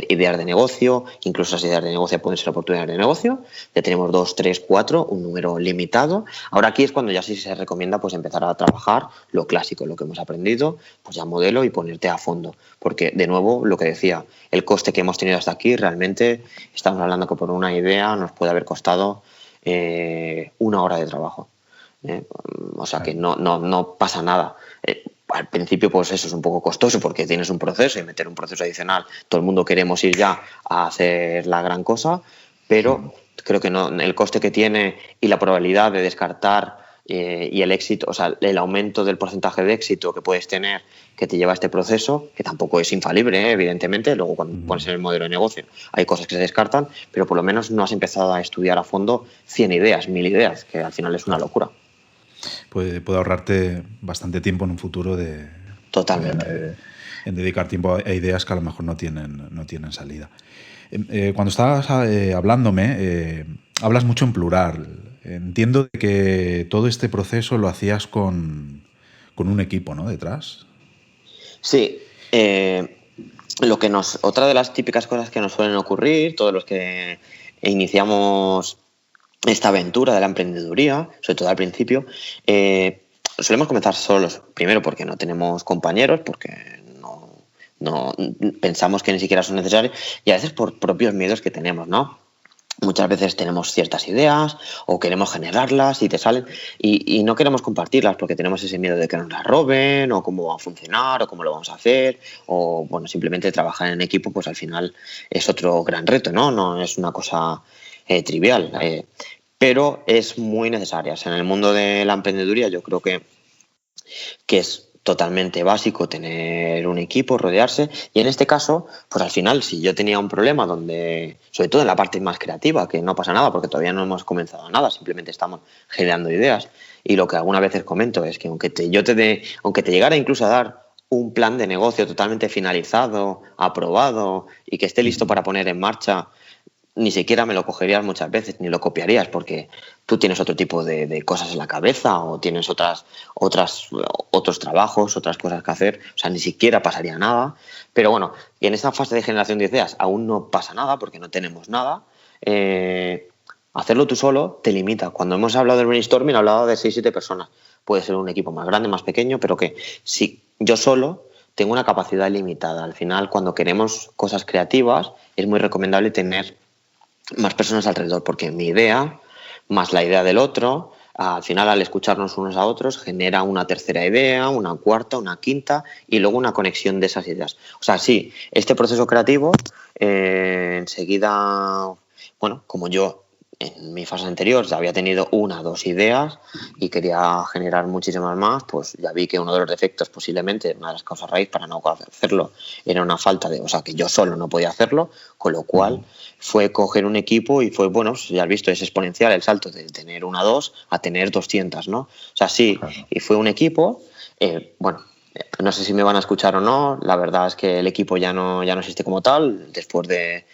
ideas de negocio, incluso esas ideas de negocio pueden ser oportunidades de negocio, ya tenemos 2, 3, 4, un número limitado. Ahora aquí es cuando ya sí se recomienda pues empezar a trabajar lo clásico, lo que hemos aprendido, pues ya modelo y ponerte a fondo, porque de nuevo lo que decía, el coste que hemos tenido hasta aquí realmente estamos hablando que por una idea nos puede haber costado 1 hora de trabajo. O sea que no pasa nada. Al principio pues eso es un poco costoso porque tienes un proceso y meter un proceso adicional, todo el mundo queremos ir ya a hacer la gran cosa, pero creo que no, el coste que tiene y la probabilidad de descartar y el éxito, o sea, el aumento del porcentaje de éxito que puedes tener que te lleva a este proceso, que tampoco es infalible, evidentemente, luego cuando pones en el modelo de negocio hay cosas que se descartan, pero por lo menos no has empezado a estudiar a fondo 100 ideas, 1000 ideas, que al final es una locura. Puede ahorrarte bastante tiempo en un futuro Totalmente. en dedicar tiempo a ideas que a lo mejor no tienen salida. Cuando estabas hablándome, hablas mucho en plural. Entiendo de que todo este proceso lo hacías con un equipo, ¿no? Detrás. Sí, otra de las típicas cosas que nos suelen ocurrir, todos los que iniciamos esta aventura de la emprendeduría, sobre todo al principio, solemos comenzar solos. Primero porque no tenemos compañeros, porque no pensamos que ni siquiera son necesarios, y a veces por propios miedos que tenemos, ¿no? Muchas veces tenemos ciertas ideas o queremos generarlas y te salen y no queremos compartirlas porque tenemos ese miedo de que nos las roben o cómo va a funcionar o cómo lo vamos a hacer o bueno, simplemente trabajar en equipo pues al final es otro gran reto, ¿no? No es una cosa trivial, pero es muy necesaria. O sea, en el mundo de la emprendeduría yo creo que es totalmente básico tener un equipo, rodearse y en este caso, pues al final si yo tenía un problema donde, sobre todo en la parte más creativa, que no pasa nada porque todavía no hemos comenzado nada, simplemente estamos generando ideas y lo que algunas veces comento es que aunque te llegara incluso a dar un plan de negocio totalmente finalizado, aprobado y que esté listo para poner en marcha, ni siquiera me lo cogerías muchas veces, ni lo copiarías, porque tú tienes otro tipo de cosas en la cabeza o tienes otros trabajos, otras cosas que hacer, o sea, ni siquiera pasaría nada. Pero bueno, y en esa fase de generación de ideas aún no pasa nada porque no tenemos nada. Hacerlo tú solo te limita. Cuando hemos hablado del brainstorming, he hablado de 6-7 personas. Puede ser un equipo más grande, más pequeño, pero que si yo solo tengo una capacidad limitada. Al final, cuando queremos cosas creativas, es muy recomendable tener más personas alrededor, porque mi idea, más la idea del otro, al final al escucharnos unos a otros, genera una tercera idea, una cuarta, una quinta y luego una conexión de esas ideas. O sea, sí, este proceso creativo, enseguida, bueno, como yo en mi fase anterior ya había tenido 1-2 ideas y quería generar muchísimas más, pues ya vi que uno de los defectos posiblemente, una de las causas raíz para no hacerlo, era una falta o sea, que yo solo no podía hacerlo, con lo cual fue coger un equipo y fue, bueno, ya has visto, es exponencial el salto de tener 1-2 a tener 200, ¿no? O sea, sí, y fue un equipo, bueno, no sé si me van a escuchar o no, la verdad es que el equipo ya no existe como tal, después de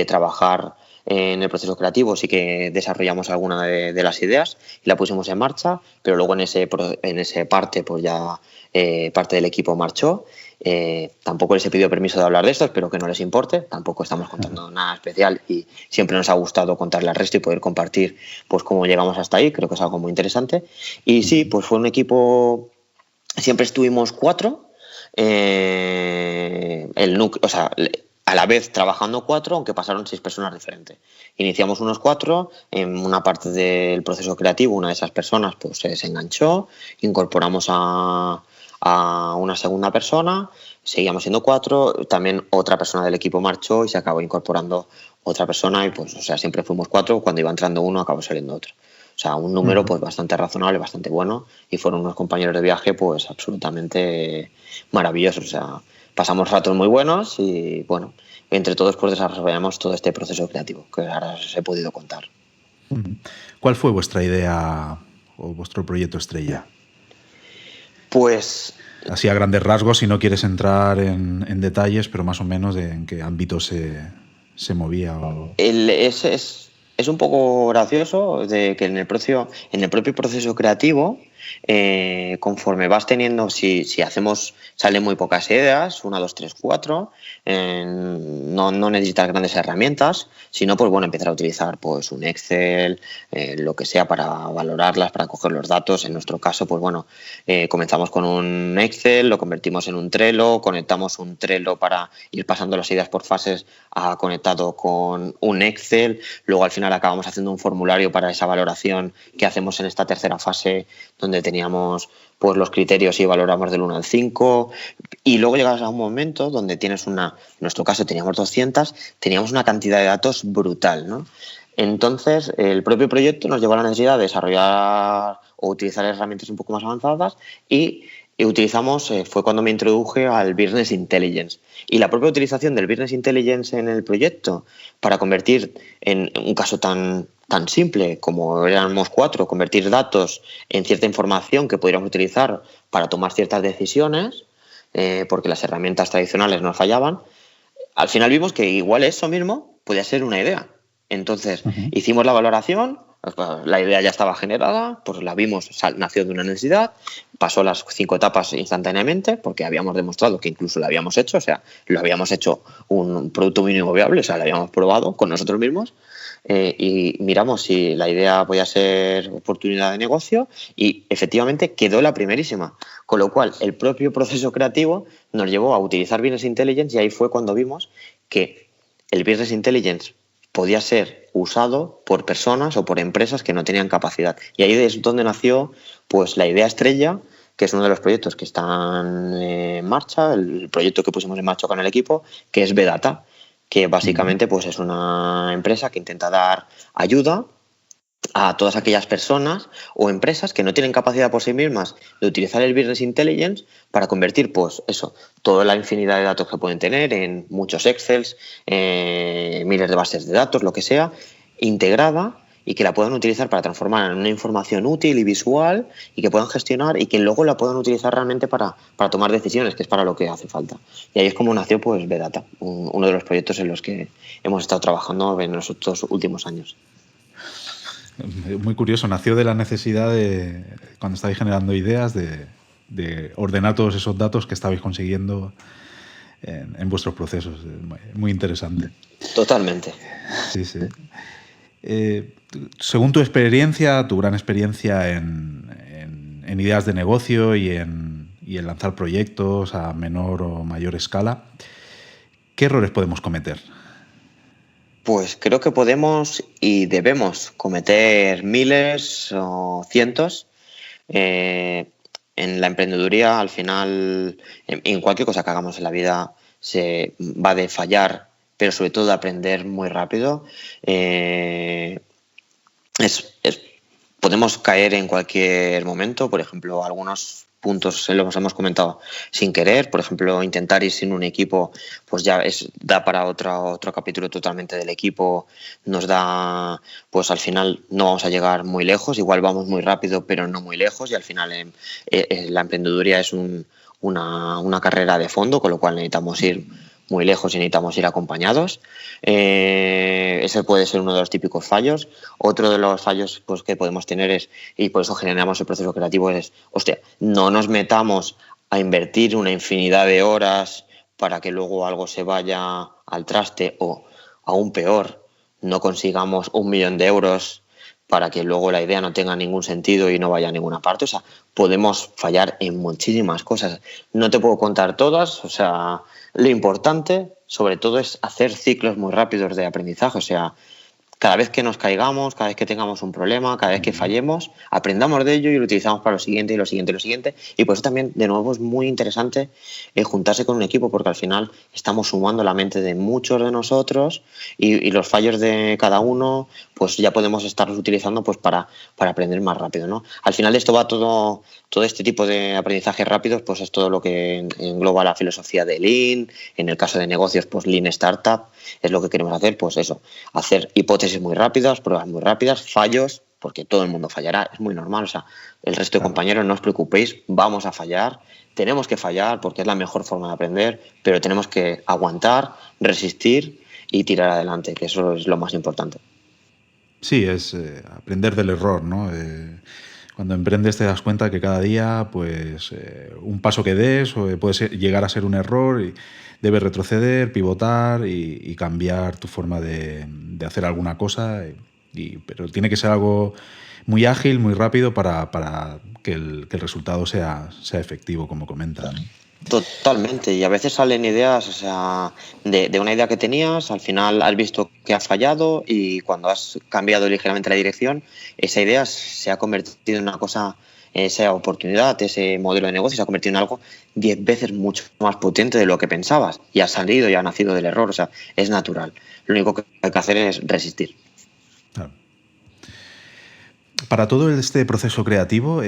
trabajar en el proceso creativo sí que desarrollamos alguna de las ideas y la pusimos en marcha, pero luego en ese parte pues ya parte del equipo marchó. Tampoco les he pedido permiso de hablar de esto, espero que no les importe, tampoco estamos contando nada especial y siempre nos ha gustado contarle al resto y poder compartir pues cómo llegamos hasta ahí, creo que es algo muy interesante. Y sí, pues fue un equipo, siempre estuvimos 4, el núcleo, o sea, a la vez trabajando 4, aunque pasaron 6 personas diferentes. Iniciamos unos 4, en una parte del proceso creativo una de esas personas pues se enganchó, incorporamos a una segunda persona, seguíamos siendo 4, también otra persona del equipo marchó y se acabó incorporando otra persona y pues, o sea, siempre fuimos 4, cuando iba entrando uno acabó saliendo otro. O sea, un número pues bastante razonable, bastante bueno y fueron unos compañeros de viaje pues absolutamente maravillosos. O sea, pasamos ratos muy buenos y bueno, entre todos pues desarrollamos todo este proceso creativo que ahora os he podido contar. ¿Cuál fue vuestra idea o vuestro proyecto estrella? Pues así a grandes rasgos, si no quieres entrar en detalles, pero más o menos de en qué ámbito se movía. Es un poco gracioso de que en el propio proceso creativo, conforme vas teniendo, si salen muy pocas ideas, 1, 2, 3, 4, no necesitas grandes herramientas, sino pues bueno, empezar a utilizar pues un Excel, lo que sea para valorarlas, para coger los datos. En nuestro caso, pues bueno, comenzamos con un Excel, lo convertimos en un Trello, conectamos un Trello para ir pasando las ideas por fases conectado con un Excel, luego al final acabamos haciendo un formulario para esa valoración que hacemos en esta tercera fase donde teníamos pues los criterios y valoramos del 1 al 5 y luego llegas a un momento donde tienes en nuestro caso teníamos 200, teníamos una cantidad de datos brutal, ¿no? Entonces, el propio proyecto nos llevó a la necesidad de desarrollar o utilizar herramientas un poco más avanzadas y utilizamos, fue cuando me introduje al Business Intelligence. Y la propia utilización del Business Intelligence en el proyecto para convertir en un caso tan simple como éramos 4, convertir datos en cierta información que pudiéramos utilizar para tomar ciertas decisiones, porque las herramientas tradicionales nos fallaban, al final vimos que igual eso mismo podía ser una idea. Entonces, hicimos la valoración, la idea ya estaba generada, pues la vimos, nació de una necesidad, pasó las 5 etapas instantáneamente, porque habíamos demostrado que incluso lo habíamos hecho, o sea, lo habíamos hecho un producto mínimo viable, o sea, lo habíamos probado con nosotros mismos, y miramos si la idea podía ser oportunidad de negocio y efectivamente quedó la primerísima. Con lo cual, el propio proceso creativo nos llevó a utilizar Business Intelligence y ahí fue cuando vimos que el Business Intelligence podía ser usado por personas o por empresas que no tenían capacidad. Y ahí es donde nació pues, la idea estrella, que es uno de los proyectos que están en marcha, el proyecto que pusimos en marcha con el equipo, que es BData, que básicamente pues, es una empresa que intenta dar ayuda a todas aquellas personas o empresas que no tienen capacidad por sí mismas de utilizar el Business Intelligence para convertir, pues eso, toda la infinidad de datos que pueden tener en muchos Excels, miles de bases de datos, lo que sea, integrada y que la puedan utilizar para transformar en una información útil y visual y que puedan gestionar y que luego la puedan utilizar realmente para tomar decisiones, que es para lo que hace falta. Y ahí es como nació pues BData, uno de los proyectos en los que hemos estado trabajando en los últimos años. Muy curioso, nació de la necesidad de, cuando estabais generando ideas, de ordenar todos esos datos que estabais consiguiendo en vuestros procesos. Muy interesante. Totalmente. Sí, sí. Según tu experiencia, tu gran experiencia en ideas de negocio y en lanzar proyectos a menor o mayor escala, ¿qué errores podemos cometer? Pues creo que podemos y debemos cometer miles o cientos. En la emprendeduría, al final, en cualquier cosa que hagamos en la vida, se va de fallar, pero sobre todo de aprender muy rápido. Podemos caer en cualquier momento, por ejemplo, algunos puntos los hemos comentado sin querer, por ejemplo, intentar ir sin un equipo, pues ya da para otro capítulo totalmente del equipo, nos da, pues al final no vamos a llegar muy lejos, igual vamos muy rápido, pero no muy lejos, y al final la emprendeduría es una carrera de fondo, con lo cual necesitamos ir muy lejos y necesitamos ir acompañados. Ese puede ser uno de los típicos fallos. Otro de los fallos pues, que podemos tener es, y por eso generamos el proceso creativo, es, hostia, no nos metamos a invertir una infinidad de horas para que luego algo se vaya al traste o, aún peor, no consigamos 1 millón de euros para que luego la idea no tenga ningún sentido y no vaya a ninguna parte. O sea, podemos fallar en muchísimas cosas. No te puedo contar todas, o sea, lo importante, sobre todo, es hacer ciclos muy rápidos de aprendizaje. O sea, cada vez que nos caigamos, cada vez que tengamos un problema, cada vez que fallemos, aprendamos de ello y lo utilizamos para lo siguiente y lo siguiente y lo siguiente. Y por eso también, de nuevo, es muy interesante juntarse con un equipo, porque al final estamos sumando la mente de muchos de nosotros y los fallos de cada uno, pues ya podemos estarlos utilizando pues para aprender más rápido, ¿no? Al final esto va todo este tipo de aprendizajes rápidos, pues es todo lo que engloba la filosofía de Lean. En el caso de negocios, pues Lean Startup es lo que queremos hacer, pues eso, hacer hipótesis muy rápidas, pruebas muy rápidas, fallos, porque todo el mundo fallará, es muy normal. O sea, el resto de compañeros, no os preocupéis, vamos a fallar, tenemos que fallar porque es la mejor forma de aprender, pero tenemos que aguantar, resistir y tirar adelante, que eso es lo más importante. Sí, es aprender del error, ¿no? Cuando emprendes te das cuenta que cada día, pues, un paso que des puede llegar a ser un error y debes retroceder, pivotar y cambiar tu forma de hacer alguna cosa. Pero tiene que ser algo muy ágil, muy rápido para que el resultado sea efectivo, como comentas, ¿no? Totalmente, y a veces salen ideas, o sea, de una idea que tenías, al final has visto que ha fallado y cuando has cambiado ligeramente la dirección, esa idea se ha convertido en una cosa, esa oportunidad, ese modelo de negocio se ha convertido en algo 10 veces mucho más potente de lo que pensabas y ha salido y ha nacido del error, o sea, es natural. Lo único que hay que hacer es resistir. Para todo este proceso creativo,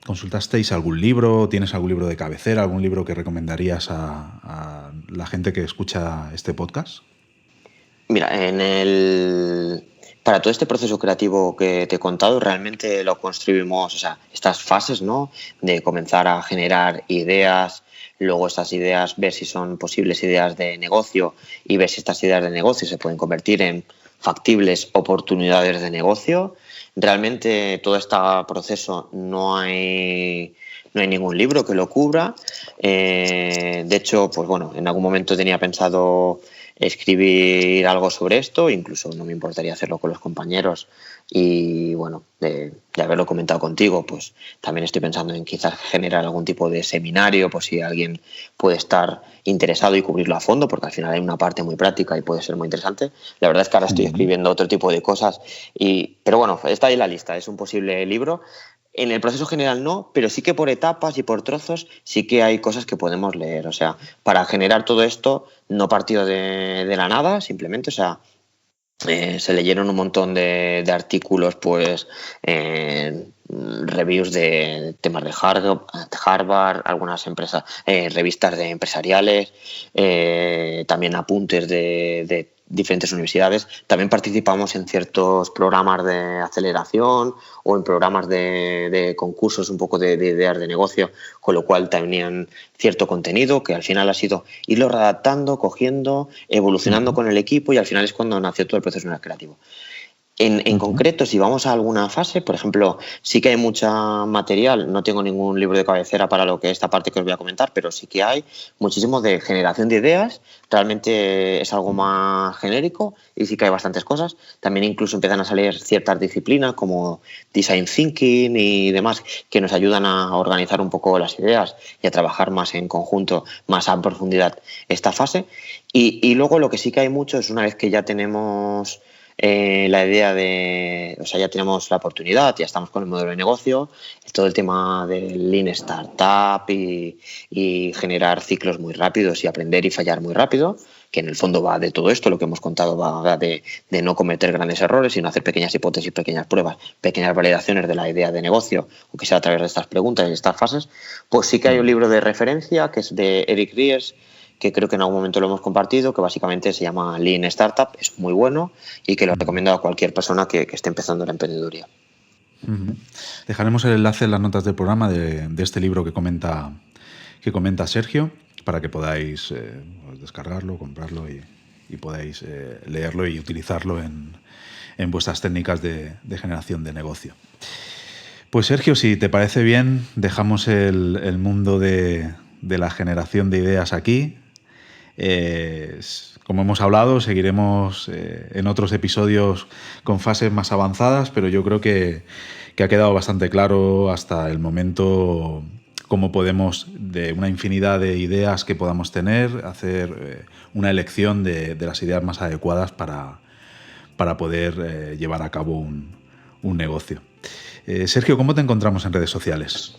¿consultasteis algún libro? ¿Tienes algún libro de cabecera, algún libro que recomendarías a la gente que escucha este podcast? Mira, para todo este proceso creativo que te he contado, realmente lo construimos, o sea, estas fases, ¿no? De comenzar a generar ideas, luego estas ideas, ver si son posibles ideas de negocio y ver si estas ideas de negocio se pueden convertir en factibles oportunidades de negocio. Realmente todo este proceso no hay ningún libro que lo cubra. De hecho, pues bueno, en algún momento tenía pensado escribir algo sobre esto, incluso no me importaría hacerlo con los compañeros y bueno, de haberlo comentado contigo, pues también estoy pensando en quizás generar algún tipo de seminario por si alguien puede estar interesado y cubrirlo a fondo, porque al final hay una parte muy práctica y puede ser muy interesante. La verdad es que ahora estoy escribiendo otro tipo de cosas, pero bueno, está ahí la lista, es un posible libro. En el proceso general no, pero sí que por etapas y por trozos sí que hay cosas que podemos leer. O sea, para generar todo esto no partió de la nada, simplemente, o sea, se leyeron un montón de artículos, pues, reviews de temas de Harvard, algunas empresas, revistas de empresariales, también apuntes de diferentes universidades. También participamos en ciertos programas de aceleración o en programas de concursos un poco de ideas de negocio, con lo cual tenían cierto contenido que al final ha sido irlo redactando, cogiendo, evolucionando con el equipo y al final es cuando nació todo el proceso creativo. En concreto, si vamos a alguna fase, por ejemplo, sí que hay mucho material, no tengo ningún libro de cabecera para lo que esta parte que os voy a comentar, pero sí que hay muchísimo de generación de ideas, realmente es algo más genérico y sí que hay bastantes cosas. También incluso empiezan a salir ciertas disciplinas como design thinking y demás que nos ayudan a organizar un poco las ideas y a trabajar más en conjunto, más a profundidad esta fase. Y luego lo que sí que hay mucho es una vez que ya tenemos la idea o sea, ya tenemos la oportunidad, ya estamos con el modelo de negocio, todo el tema del Lean Startup y generar ciclos muy rápidos y aprender y fallar muy rápido, que en el fondo va de todo esto, lo que hemos contado va de no cometer grandes errores, sino hacer pequeñas hipótesis, pequeñas pruebas, pequeñas validaciones de la idea de negocio, aunque sea a través de estas preguntas y estas fases. Pues sí que hay un libro de referencia que es de Eric Ries, que creo que en algún momento lo hemos compartido, que básicamente se llama Lean Startup, es muy bueno y que lo recomiendo a cualquier persona que esté empezando la emprendeduría. Dejaremos el enlace en las notas del programa de este libro que comenta Sergio, para que podáis descargarlo, comprarlo y podáis leerlo y utilizarlo en vuestras técnicas de generación de negocio. Pues Sergio, si te parece bien, dejamos el mundo de la generación de ideas aquí. Como hemos hablado, seguiremos en otros episodios con fases más avanzadas, pero yo creo que ha quedado bastante claro hasta el momento cómo podemos, de una infinidad de ideas que podamos tener, hacer una elección de las ideas más adecuadas para poder llevar a cabo un negocio. Sergio, ¿cómo te encontramos en redes sociales?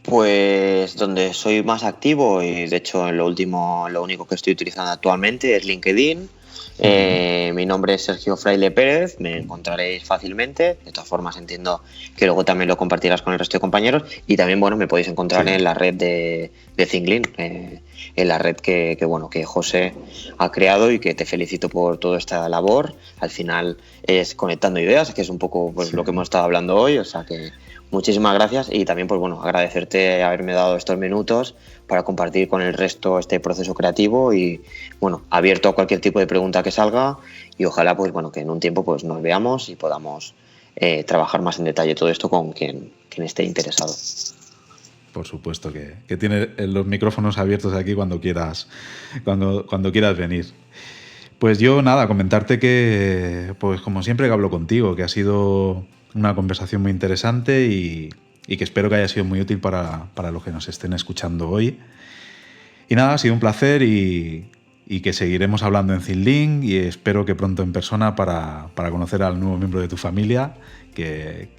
Pues donde soy más activo y de hecho lo único que estoy utilizando actualmente es LinkedIn. Mi nombre es Sergio Fraile Pérez, me encontraréis fácilmente. De todas formas entiendo que luego también lo compartirás con el resto de compañeros y también bueno me podéis encontrar en la red de ThinkLean, en la red que José ha creado y que te felicito por toda esta labor. Al final es conectando ideas, que es un poco pues, lo que hemos estado hablando hoy, o sea que muchísimas gracias y también pues bueno agradecerte haberme dado estos minutos para compartir con el resto este proceso creativo y bueno abierto a cualquier tipo de pregunta que salga y ojalá pues bueno que en un tiempo pues nos veamos y podamos trabajar más en detalle todo esto con quien esté interesado. Por supuesto que tiene los micrófonos abiertos aquí cuando quieras venir. Pues yo nada, comentarte que pues como siempre que hablo contigo, que ha sido una conversación muy interesante y que espero que haya sido muy útil para los que nos estén escuchando hoy. Y nada, ha sido un placer y que seguiremos hablando en ThinkLean y espero que pronto en persona para conocer al nuevo miembro de tu familia, que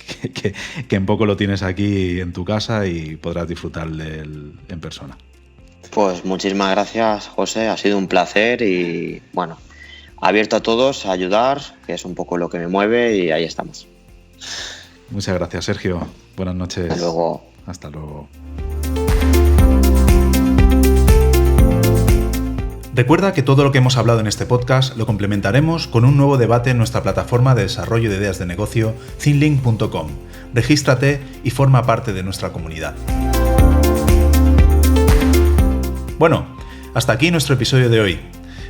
en poco lo tienes aquí en tu casa y podrás disfrutar de él en persona. Pues muchísimas gracias, José, ha sido un placer y bueno, abierto a todos, a ayudar, que es un poco lo que me mueve y ahí estamos. Muchas gracias, Sergio. Buenas noches. Hasta luego. Hasta luego. Recuerda que todo lo que hemos hablado en este podcast lo complementaremos con un nuevo debate en nuestra plataforma de desarrollo de ideas de negocio, thinlink.com. Regístrate y forma parte de nuestra comunidad. Bueno, hasta aquí nuestro episodio de hoy.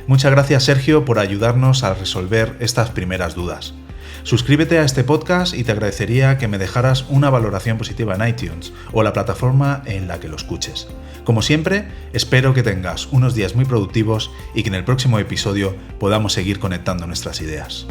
Muchas gracias, Sergio, por ayudarnos a resolver estas primeras dudas. Suscríbete a este podcast y te agradecería que me dejaras una valoración positiva en iTunes o la plataforma en la que lo escuches. Como siempre, espero que tengas unos días muy productivos y que en el próximo episodio podamos seguir conectando nuestras ideas.